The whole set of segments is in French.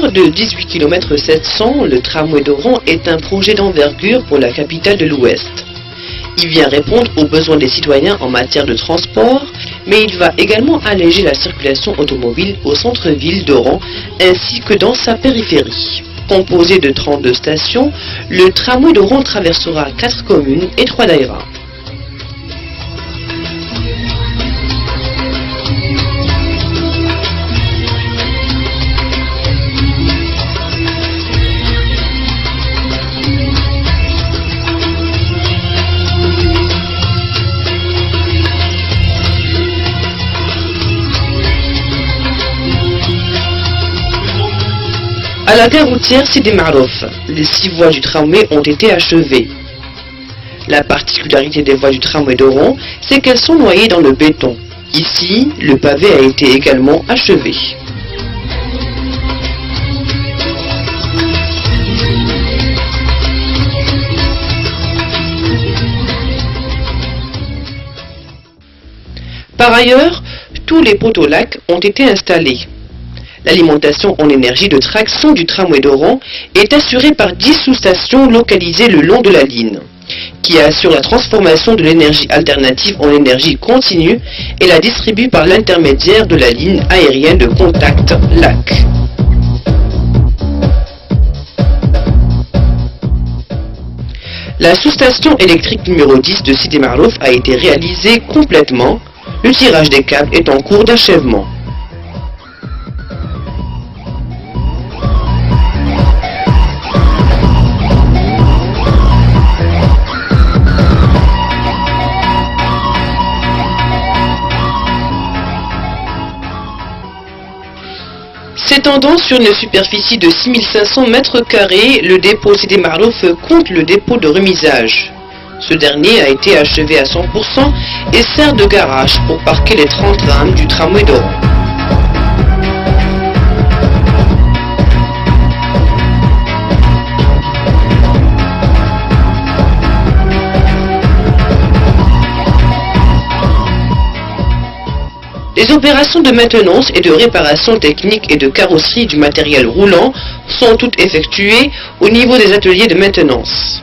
longueur de 18 km 700, le tramway d'Oran est un projet d'envergure pour la capitale de l'Ouest. Il vient répondre aux besoins des citoyens en matière de transport, mais il va également alléger la circulation automobile au centre-ville d'Oran ainsi que dans sa périphérie. Composé de 32 stations, le tramway d'Oran traversera 4 communes et 3 daïras. À la gare routière Sidi Marouf, les 6 voies du tramway ont été achevées. La particularité des voies du tramway d'Oran, c'est qu'elles sont noyées dans le béton. Ici, le pavé a été également achevé. Par ailleurs, tous les poteaux lacs ont été installés. L'alimentation en énergie de traction du tramway d'Oran est assurée par 10 sous-stations localisées le long de la ligne, qui assurent la transformation de l'énergie alternative en énergie continue et la distribuent par l'intermédiaire de la ligne aérienne de contact LAC. La sous-station électrique numéro 10 de Sidi Marouf a été réalisée complètement. Le tirage des câbles est en cours d'achèvement. S'étendant sur une superficie de 6500 m², le dépôt Sidi Marouf compte le dépôt de remisage. Ce dernier a été achevé à 100% et sert de garage pour parquer les 30 rames du tramway d'Oran. Les opérations de maintenance et de réparation technique et de carrosserie du matériel roulant sont toutes effectuées au niveau des ateliers de maintenance.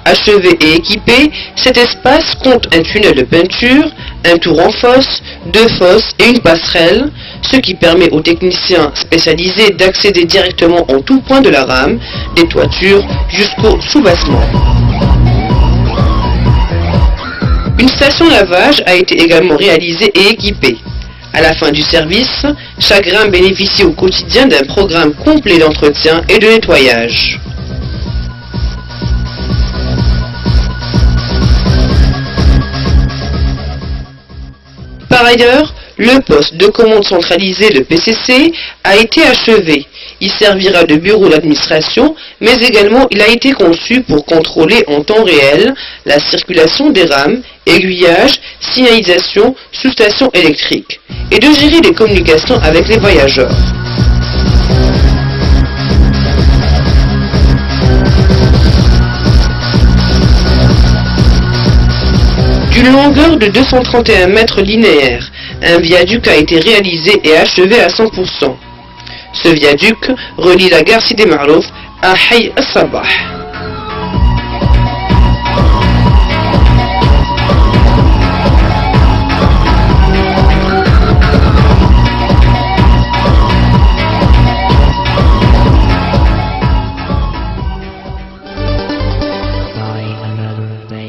Achevé et équipé, cet espace compte un tunnel de peinture, un tour en fosse, 2 fosses et une passerelle, ce qui permet aux techniciens spécialisés d'accéder directement en tout point de la rame, des toitures jusqu'au soubassement. Une station lavage a été également réalisée et équipée. À la fin du service, chaque rame bénéficie au quotidien d'un programme complet d'entretien et de nettoyage. Par ailleurs, le poste de commande centralisé, le PCC, a été achevé. Il servira de bureau d'administration, mais également il a été conçu pour contrôler en temps réel la circulation des rames, aiguillage, signalisation, sous-station électrique, et de gérer les communications avec les voyageurs. D'une longueur de 231 mètres linéaires, un viaduc a été réalisé et achevé à 100%. Ce viaduc relie la gare Sidi Marouf à Hay al-Sabah.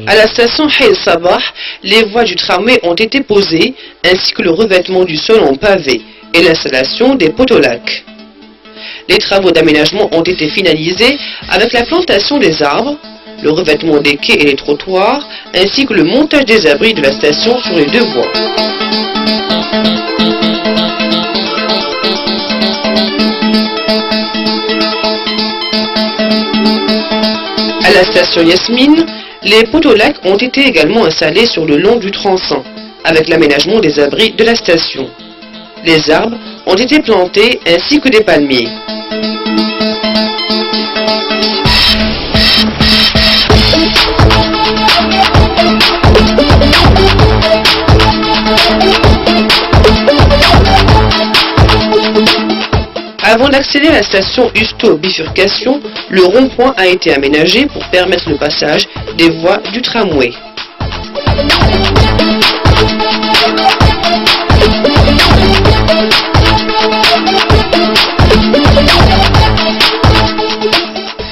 À la station Hay al-Sabah, les voies du tramway ont été posées, ainsi que le revêtement du sol en pavé et l'installation des poteaux lacs. Les travaux d'aménagement ont été finalisés avec la plantation des arbres, le revêtement des quais et les trottoirs, ainsi que le montage des abris de la station sur les 2 voies. À la station Yasmine, les poteaux lacs ont été également installés sur le long du tronçon, avec l'aménagement des abris de la station. Les arbres ont été plantés ainsi que des palmiers. Avant Avant d'accéder à la station Usto Bifurcation, le rond-point a été aménagé pour permettre le passage des voies du tramway.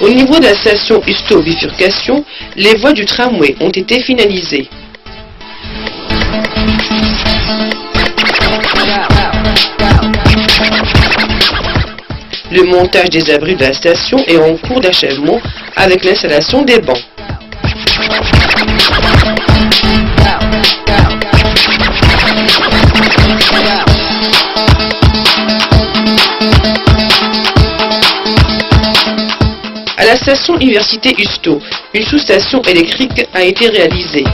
Au niveau de la station Usto Bifurcation, les voies du tramway ont été finalisées. Le montage des abris de la station est en cours d'achèvement avec l'installation des bancs. À la station Université Usto, une sous-station électrique a été réalisée.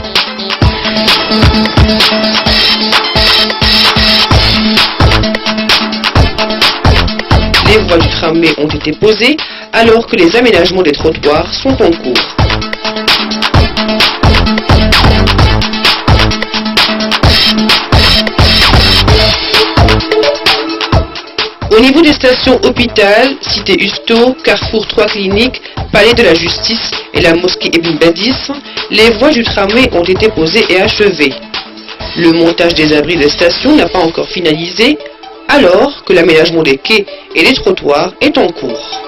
Les voies du tramway ont été posées alors que les aménagements des trottoirs sont en cours. Au niveau des stations Hôpital, Cité Usto, Carrefour 3 Cliniques, Palais de la Justice et la mosquée Ibn Badis, les voies du tramway ont été posées et achevées. Le montage des abris de station n'a pas encore finalisé, alors que l'aménagement des quais et des trottoirs est en cours.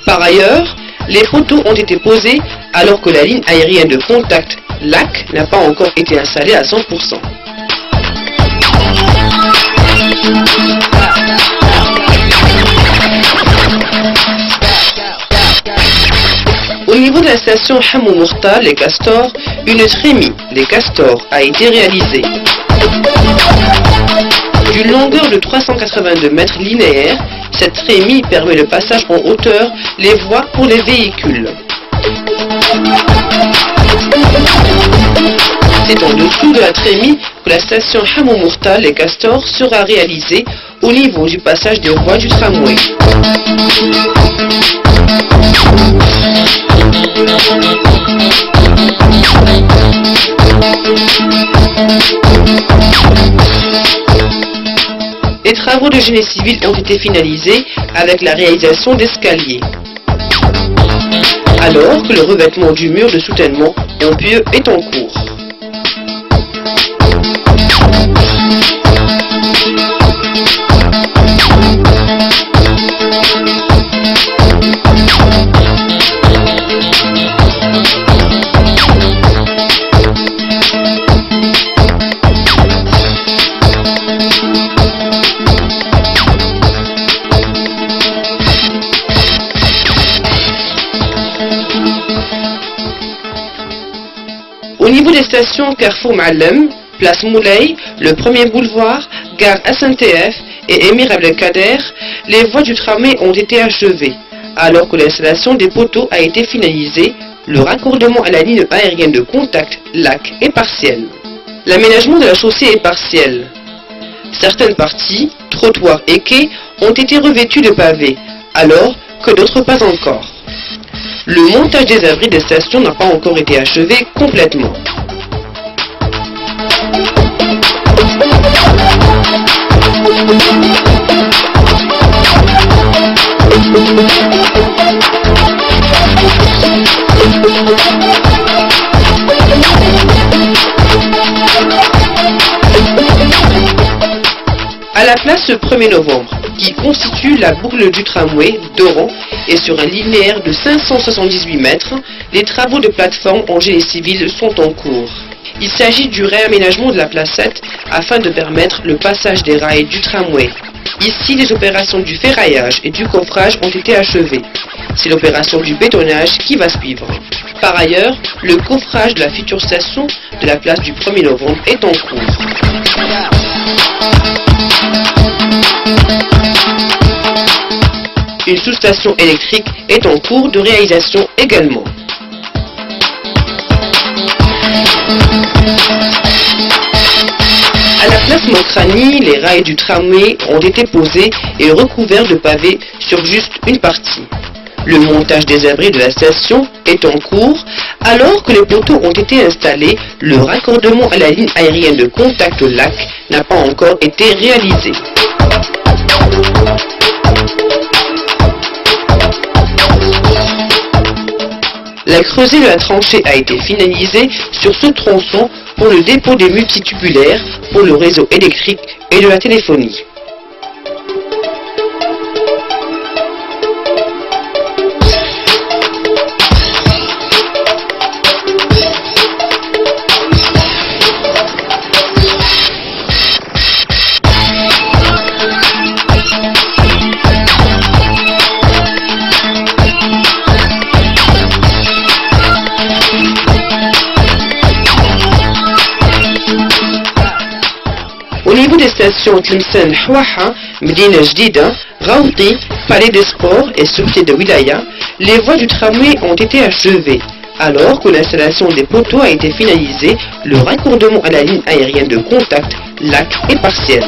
Par ailleurs, les poteaux ont été posés alors que la ligne aérienne de contact LAC n'a pas encore été installée à 100%. Au niveau de la station Hamou Mourta, les Castors, une trémie, les Castors, a été réalisée. D'une longueur de 382 mètres linéaires, cette trémie permet le passage en hauteur les voies pour les véhicules. C'est en dessous de la trémie que la station Hamou Mourta, les Castors, sera réalisée au niveau du passage des voies du tramway. Les travaux de génie civil ont été finalisés avec la réalisation d'escaliers. Alors que le revêtement du mur de soutènement en pieux est en cours. Au niveau des stations Carrefour Ma'allem, Place Moulay, le premier boulevard, gare SNTF et Émir Abdelkader, les voies du tramway ont été achevées, alors que l'installation des poteaux a été finalisée, le raccordement à la ligne aérienne de contact LAC est partiel. L'aménagement de la chaussée est partiel. Certaines parties, trottoirs et quais, ont été revêtus de pavés, alors que d'autres pas encore. Le montage des abris des stations n'a pas encore été achevé complètement. À la place le 1er novembre, qui constitue la boucle du tramway d'Oran et sur un linéaire de 578 mètres, les travaux de plateforme en génie civil sont en cours. Il s'agit du réaménagement de la placette afin de permettre le passage des rails du tramway. Ici, les opérations du ferraillage et du coffrage ont été achevées. C'est l'opération du bétonnage qui va suivre. Par ailleurs, le coffrage de la future station de la place du 1er novembre est en cours. Une sous-station électrique est en cours de réalisation également. À la place Mokrani, les rails du tramway ont été posés et recouverts de pavés sur juste une partie. Le montage des abris de la station est en cours. Alors que les poteaux ont été installés, le raccordement à la ligne aérienne de contact LAC n'a pas encore été réalisé. La creusée de la tranchée a été finalisée sur ce tronçon pour le dépôt des multitubulaires pour le réseau électrique et de la téléphonie. Au niveau des stations Tlemcen, Hwaha, Medina Jdida, Raouti, Palais des Sports et Sûreté de Wilaya, les voies du tramway ont été achevées. Alors que l'installation des poteaux a été finalisée, le raccordement à la ligne aérienne de contact LAC est partiel.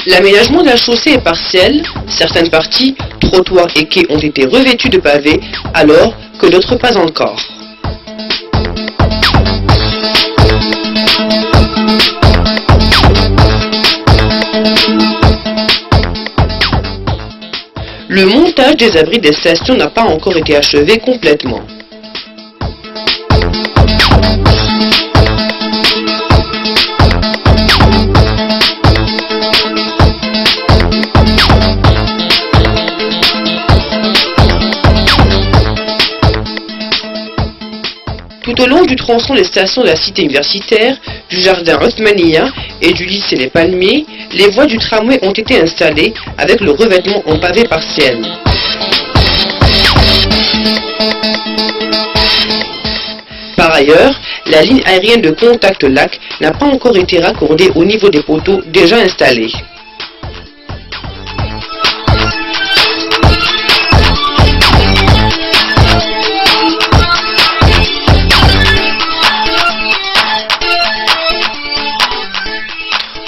L'aménagement de la chaussée est partiel, certaines parties, trottoirs et quais ont été revêtus de pavés, alors que d'autres pas encore. Le montage des abris des stations n'a pas encore été achevé complètement. Tout au long du tronçon des stations de la cité universitaire, du jardin Othmania et du lycée Les Palmiers, les voies du tramway ont été installées avec le revêtement en pavé partiel. Par ailleurs, la ligne aérienne de contact LAC n'a pas encore été raccordée au niveau des poteaux déjà installés.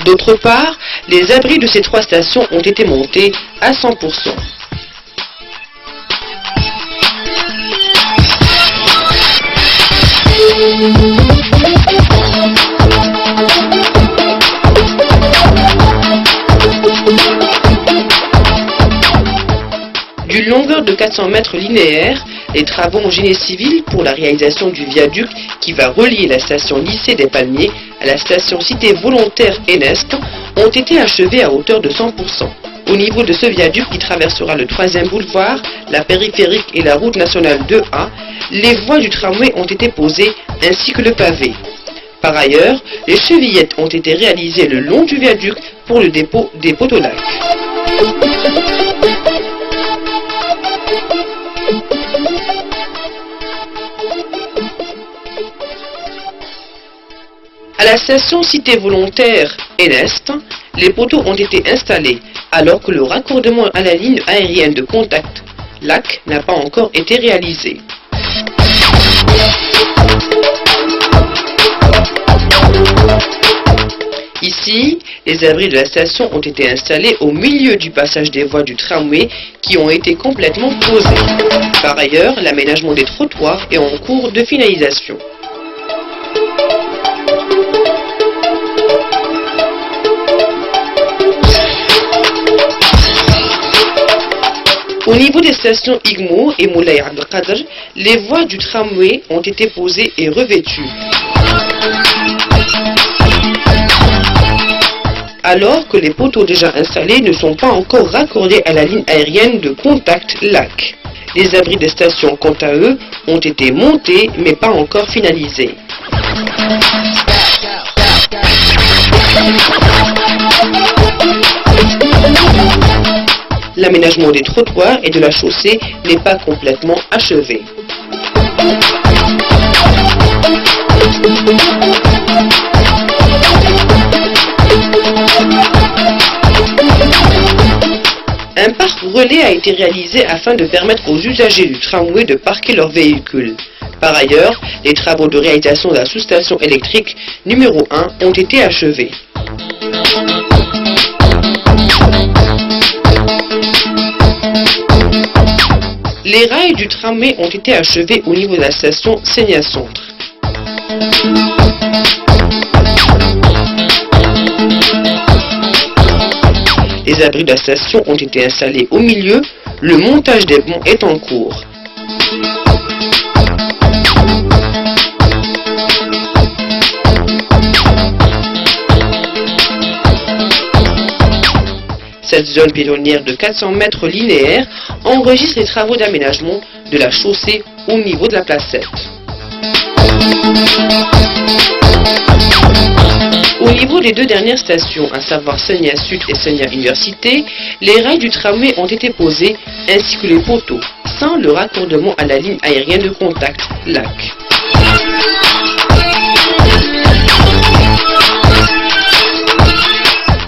D'autre part, les abris de ces trois stations ont été montés à 100%. D'une longueur de 400 mètres linéaires, les travaux en génie civil pour la réalisation du viaduc qui va relier la station lycée des Palmiers à la station cité volontaire Enest ont été achevés à hauteur de 100%. Au niveau de ce viaduc qui traversera le 3e boulevard, la périphérique et la route nationale 2A, les voies du tramway ont été posées ainsi que le pavé. Par ailleurs, les chevillettes ont été réalisées le long du viaduc pour le dépôt des poteaux LAC. À la station cité volontaire Enest, les poteaux ont été installés alors que le raccordement à la ligne aérienne de contact LAC n'a pas encore été réalisé. Ici, les abris de la station ont été installés au milieu du passage des voies du tramway qui ont été complètement posés. Par ailleurs, l'aménagement des trottoirs est en cours de finalisation. Au niveau des stations Igmo et Moulay Abdelkader, les voies du tramway ont été posées et revêtues. Alors que les poteaux déjà installés ne sont pas encore raccordés à la ligne aérienne de contact LAC. Les abris des stations, quant à eux, ont été montés mais pas encore finalisés. L'aménagement des trottoirs et de la chaussée n'est pas complètement achevé. Un parc relais a été réalisé afin de permettre aux usagers du tramway de parquer leurs véhicules. Par ailleurs, les travaux de réalisation de la sous-station électrique numéro 1 ont été achevés. Les rails du tramway ont été achevés au niveau de la station Sénia Centre. Les abris de la station ont été installés au milieu, le montage des ponts est en cours. Cette zone piétonnière de 400 mètres linéaires enregistre les travaux d'aménagement de la chaussée au niveau de la placette. Au niveau des deux dernières stations, à savoir Sénia Sud et Sénia Université, les rails du tramway ont été posés ainsi que les poteaux, sans le raccordement à la ligne aérienne de contact, LAC.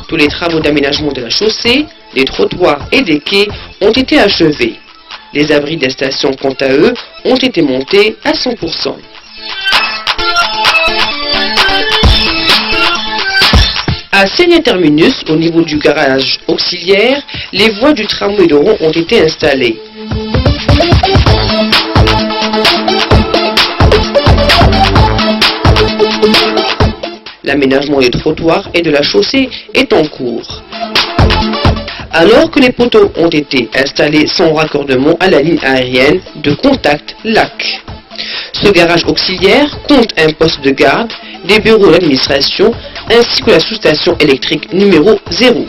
Tous les travaux d'aménagement de la chaussée, des trottoirs et des quais ont été achevés. Les abris des stations, quant à eux, ont été montés à 100%. À Sénia Terminus, au niveau du garage auxiliaire, les voies du tramway de rond ont été installées. L'aménagement des trottoirs et de la chaussée est en cours. Alors que les poteaux ont été installés sans raccordement à la ligne aérienne de contact LAC. Ce garage auxiliaire compte un poste de garde, des bureaux d'administration ainsi que la sous-station électrique numéro 0.